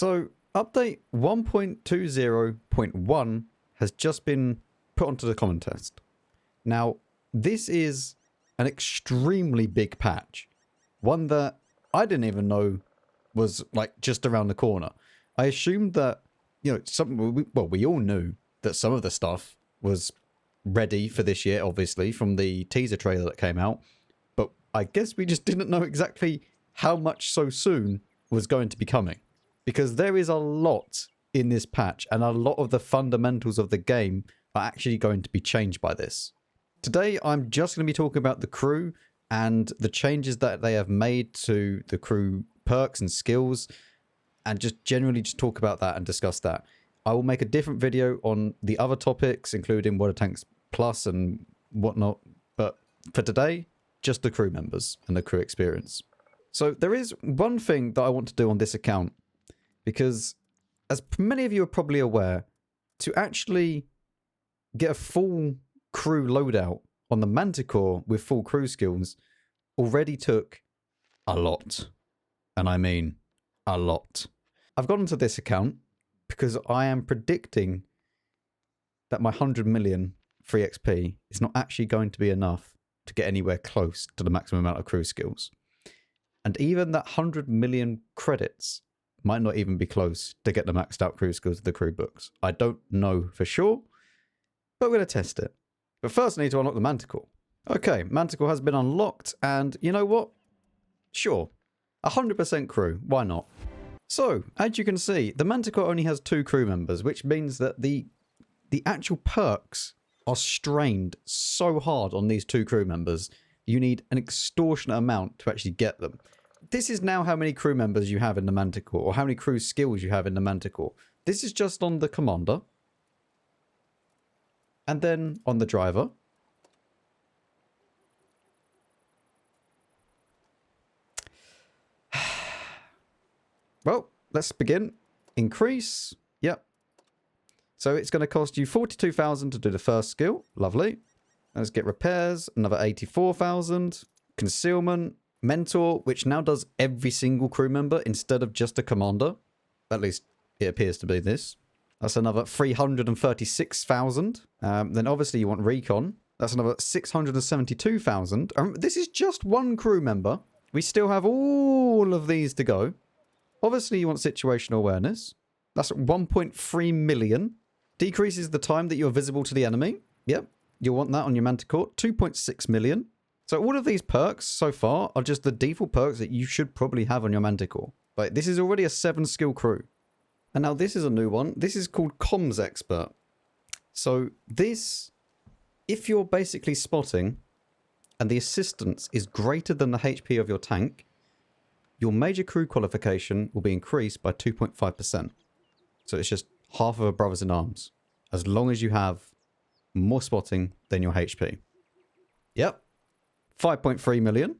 So, update 1.20.1 has just been put onto the common test. Now, this is an extremely big patch. One that I didn't even know was, like, just around the corner. I assumed that, you know, we all knew that some of the stuff was ready for this year, obviously, from the teaser trailer that came out. But I guess we just didn't know exactly how much so soon was going to be coming. Because there is a lot in this patch, and a lot of the fundamentals of the game are actually going to be changed by this. Today, I'm just going to be talking about the crew and the changes that they have made to the crew perks and skills, and just generally just talk about that and discuss that. I will make a different video on the other topics, including Water Tanks Plus and whatnot, but for today, just the crew members and the crew experience. So there is one thing that I want to do on this account, because as many of you are probably aware, to actually get a full crew loadout on the Manticore with full crew skills already took a lot. And I mean a lot. I've gone into this account because I am predicting that my 100 million free XP is not actually going to be enough to get anywhere close to the maximum amount of crew skills. And even that 100 million credits might not even be close to get the maxed out crew skills of the crew books. I don't know for sure, but we're going to test it. But first I need to unlock the Manticore. Okay, Manticore has been unlocked, and you know what? Sure, 100% crew, why not? So, as you can see, the Manticore only has 2 crew members, which means that the actual perks are strained so hard on these 2 crew members, you need an extortionate amount to actually get them. This is now how many crew members you have in the Manticore, or how many crew skills you have in the Manticore. This is just on the commander. And then on the driver. Well, let's begin. Increase. Yep. So it's going to cost you 42,000 to do the first skill. Lovely. Let's get repairs. Another 84,000. Concealment. Mentor, which now does every single crew member instead of just a commander. At least it appears to be this. That's another 336,000. Then obviously you want recon. That's another 672,000. This is just one crew member. We still have all of these to go. Obviously you want situational awareness. That's 1.3 million. Decreases the time that you're visible to the enemy. Yep. You'll want that on your Manticore. 2.6 million. So all of these perks so far are just the default perks that you should probably have on your Manticore. Like, this is already a 7 skill crew. And now this is a new one. This is called Comms Expert. So this, if you're basically spotting and the assistance is greater than the HP of your tank, your major crew qualification will be increased by 2.5%. So it's just half of a brothers in arms, as long as you have more spotting than your HP. Yep. 5.3 million.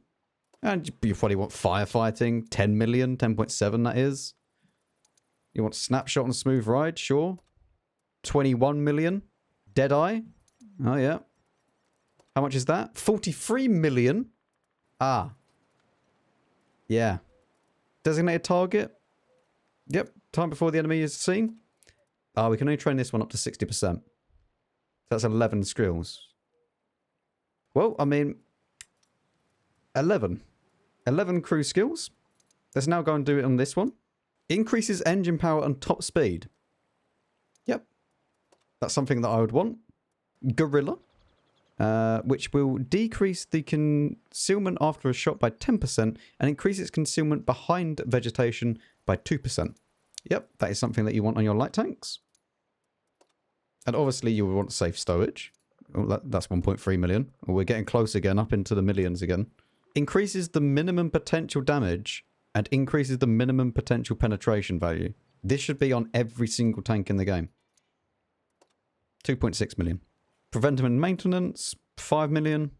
And you probably want firefighting. 10 million. 10.7 that is. You want snapshot and smooth ride? Sure. 21 million. Deadeye? Oh, yeah. How much is that? 43 million. Ah. Yeah. Designated target? Yep. Time before the enemy is seen. Ah, we can only train this one up to 60%. So that's 11 skills. Well, I mean, 11 crew skills. Let's now go and do it on this one. Increases engine power and top speed. Yep. That's something that I would want. Gorilla. Which will decrease the concealment after a shot by 10% and increase its concealment behind vegetation by 2%. Yep, that is something that you want on your light tanks. And obviously you will want safe stowage. Oh, that's 1.3 million. Oh, we're getting close again, up into the millions again. Increases the minimum potential damage and increases the minimum potential penetration value. This should be on every single tank in the game. 2.6 million. Preventive and maintenance, 5 million.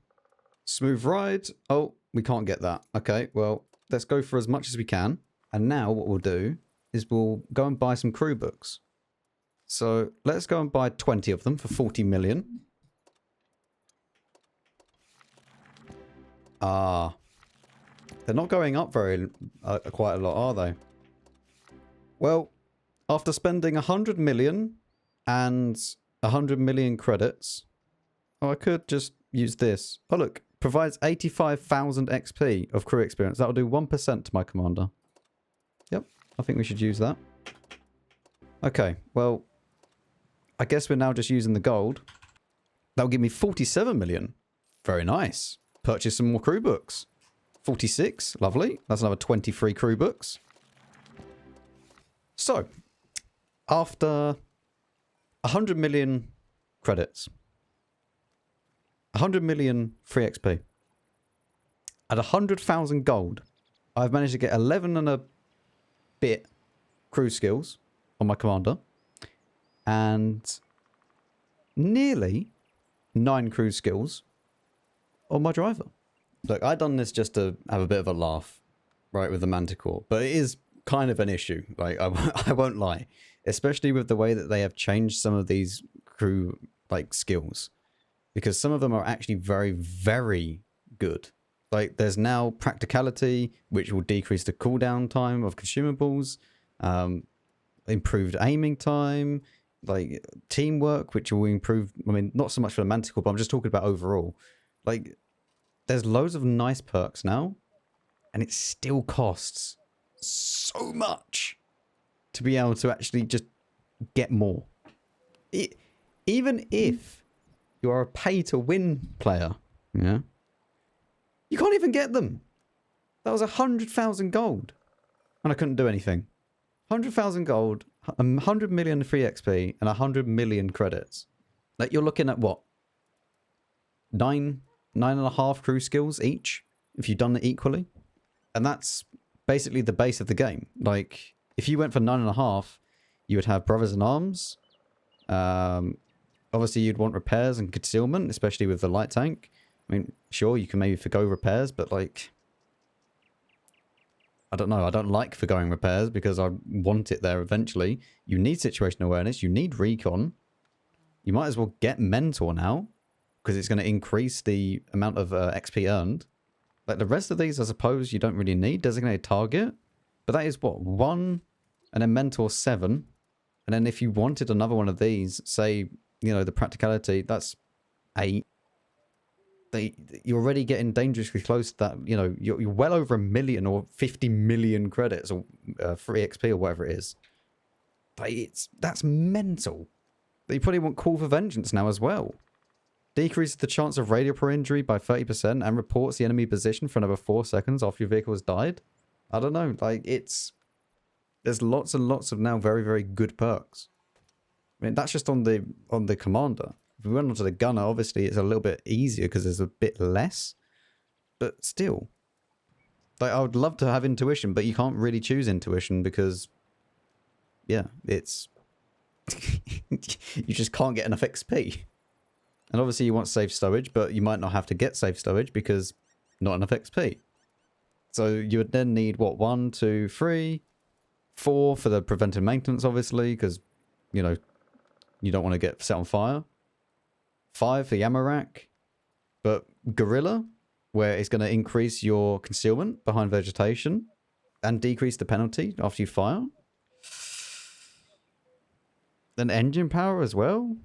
Smooth ride. Oh, we can't get that. Okay, well, let's go for as much as we can. And now what we'll do is we'll go and buy some crew books. So let's go and buy 20 of them for 40 million. Ah. They're not going up very quite a lot, are they? Well, After spending 100 million and 100 million credits, oh, I could just use this. Oh, look, provides 85,000 XP of crew experience. That'll do 1% to my commander. Yep, I think we should use that. Okay, well, I guess we're now just using the gold. That'll give me 47 million. Very nice. Purchase some more crew books. 46, lovely. That's another 23 crew books. So, after 100 million credits, 100 million free XP, at 100,000 gold, I've managed to get 11 and a bit crew skills on my commander, and nearly 9 crew skills on my driver. Look, I've done this just to have a bit of a laugh, right, with the Manticore, but it is kind of an issue, like, I won't lie, especially with the way that they have changed some of these crew, like, skills, because some of them are actually very, very good. Like, there's now practicality, which will decrease the cooldown time of consumables, improved aiming time, like, teamwork, which will improve, I mean, not so much for the Manticore, but I'm just talking about overall. Like, there's loads of nice perks now, and it still costs so much to be able to actually just get more. Even if you are a pay-to-win player, yeah, you can't even get them. That was 100,000 gold, and I couldn't do anything. 100,000 gold, 100 million free XP, and 100 million credits. Like, you're looking at what? 9.5 crew skills each, if you've done it equally. And that's basically the base of the game. Like, if you went for 9.5, you would have Brothers in Arms. Obviously, you'd want repairs and concealment, especially with the light tank. I mean, sure, you can maybe forgo repairs, but, like, I don't know. I don't like forgoing repairs because I want it there eventually. You need situational awareness. You need recon. You might as well get Mentor now, because it's going to increase the amount of XP earned. Like, the rest of these, I suppose, you don't really need. Designated target. But that is, what, 1, and then Mentor 7. And then if you wanted another one of these, say, you know, the practicality, that's 8. You're already getting dangerously close to that. You know, you're well over 1 million or 50 million credits or free XP or whatever it is. But that's mental. You probably want Call for Vengeance now as well. Decreases the chance of radio per injury by 30% and reports the enemy position for another 4 seconds after your vehicle has died. I don't know, like, there's lots and lots of now very, very good perks. I mean, that's just on the commander. If we went on to the gunner, obviously it's a little bit easier because there's a bit less. But still, like, I would love to have intuition, but you can't really choose intuition because, yeah, it's you just can't get enough XP. And obviously you want safe stowage, but you might not have to get safe stowage because not enough XP. So you would then need, what, 1, 2, 3, 4 for the preventive maintenance, obviously, because, you know, you don't want to get set on fire. 5 for the ammo rack. But Gorilla, where it's going to increase your concealment behind vegetation and decrease the penalty after you fire. Then engine power as well.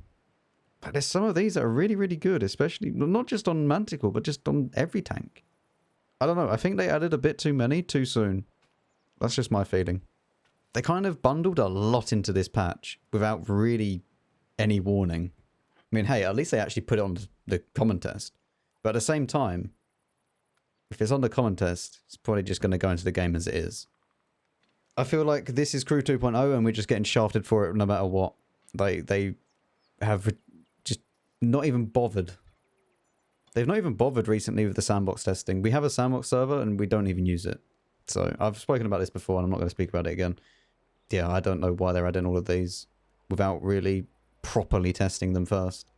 But there's some of these that are really, really good, especially not just on Manticore, but just on every tank. I don't know. I think they added a bit too many too soon. That's just my feeling. They kind of bundled a lot into this patch without really any warning. I mean, hey, at least they actually put it on the common test. But at the same time, if it's on the common test, it's probably just going to go into the game as it is. I feel like this is Crew 2.0 and we're just getting shafted for it no matter what. They have just not even bothered. They've not even bothered recently with the sandbox testing. We have a sandbox server and we don't even use it. So I've spoken about this before and I'm not going to speak about it again. Yeah, I don't know why they're adding all of these without really properly testing them first.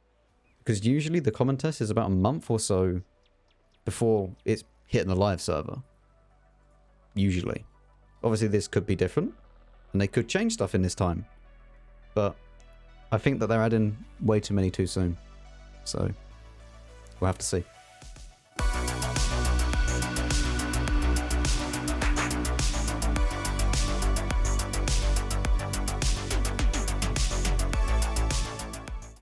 Because usually the common test is about a month or so before it's hitting the live server. Usually. Obviously this could be different and they could change stuff in this time. But I think that they're adding way too many too soon. So we'll have to see.